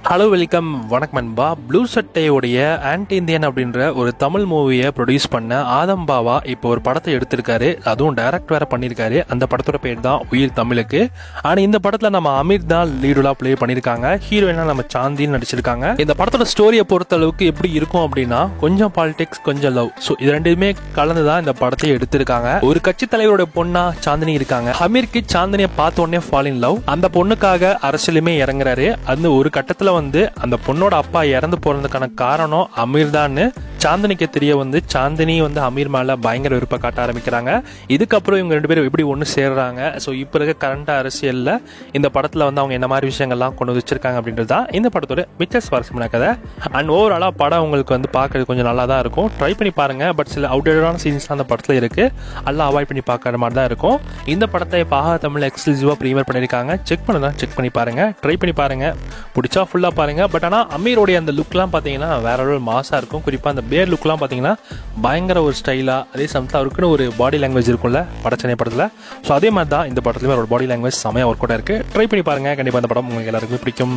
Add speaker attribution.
Speaker 1: Hello welcome வணக்கம் நண்பா. Blue சட்டையோடைய anti Indian அப்படின்ற ஒரு தமிழ் மூவியை ப்ரொடியூஸ் பண்ண ஆதம் பாவா இப்போ ஒரு படத்தை எடுத்திருக்காரு. அதுவும் டைரக்ட் வேற பண்ணியிருக்காரு. அந்த படத்தோட பேர் தான் உயிர் தமிழுக்கு. ஆனால் இந்த படத்தில் நம்ம அமீர் தான் லீடுலாம் ப்ளே பண்ணியிருக்காங்க. ஹீரோயினா நம்ம சாந்தின்னு நடிச்சிருக்காங்க. இந்த படத்தோட ஸ்டோரியை பொறுத்த அளவுக்கு எப்படி இருக்கும் அப்படின்னா, கொஞ்சம் பாலிடிக்ஸ் கொஞ்சம் லவ், ஸோ இது ரெண்டுமே கலந்து தான் இந்த படத்தை எடுத்திருக்காங்க. ஒரு கட்சி தலைவரோட பொண்ணா சாந்தினி இருக்காங்க. அமீருக்கு சாந்தினியை பார்த்த உடனே ஃபால் இன் லவ். அந்த பொண்ணுக்காக அரசியலுமே இறங்குறாரு. அந்த ஒரு கட்டத்தில் அந்த பொண்ணோட அப்பா இறந்து போறதுக்கான காரணம் அமீர் தான் சாந்தினிக்கு தெரிய சாந்தினி அமீர் மேல பயங்கர விருப்ப காட்ட ஆரம்பிக்கிறாங்க. இதுக்கப்புறம் இவங்க ரெண்டு பேரும் எப்படி ஒன்று சேர்றாங்க, ஸோ இப்போ இருக்க கரண்ட் அரசியல்ல இந்த படத்துல அவங்க என்ன மாதிரி விஷயங்கள்லாம் கொண்டு வச்சிருக்காங்க அப்படின்றது தான் இந்த படத்தோட மிச்ச சுவாரஸ்யமான கதை. அண்ட் ஓவராலா படம் உங்களுக்கு பார்க்கறது கொஞ்சம் நல்லா தான் இருக்கும். ட்ரை பண்ணி பாருங்க. பட் சில அவுட்டேடான சீன்ஸ் அந்த படத்துல இருக்கு, அதெல்லாம் அவாய்ட் பண்ணி பார்க்குற மாதிரி தான் இருக்கும். இந்த படத்தை பாகா தமிழ் எக்ஸ்க்ளூசிவா ப்ரீமியர் பண்ணியிருக்காங்க. செக் பண்ணி பாருங்க, ட்ரை பண்ணி பாருங்க. பிடிச்சா ஃபுல்லா பாருங்க. பட் ஆனால் அமீரோடைய அந்த லுக்லாம் பார்த்தீங்கன்னா வேற ஒரு மாசா இருக்கும். குறிப்பாக அந்த பேர் லுக்லாம் பார்த்தீங்கன்னா பயங்கர ஒரு ஸ்டைலா, அதே சமயத்தில் அவருக்குன்னு ஒரு பாடி லாங்குவேஜ் இருக்கும்ல படச்சனை படத்தில். ஸோ அதே மாதிரி தான் இந்த படத்துலையுமே ஒரு பாடி லாங்குவேஜ் செமையாக ஒர்க் அவுட் இருக்கு. ட்ரை பண்ணி பாருங்க. கண்டிப்பாக இந்த படம் உங்களுக்கு எல்லாருக்குமே பிடிக்கும்.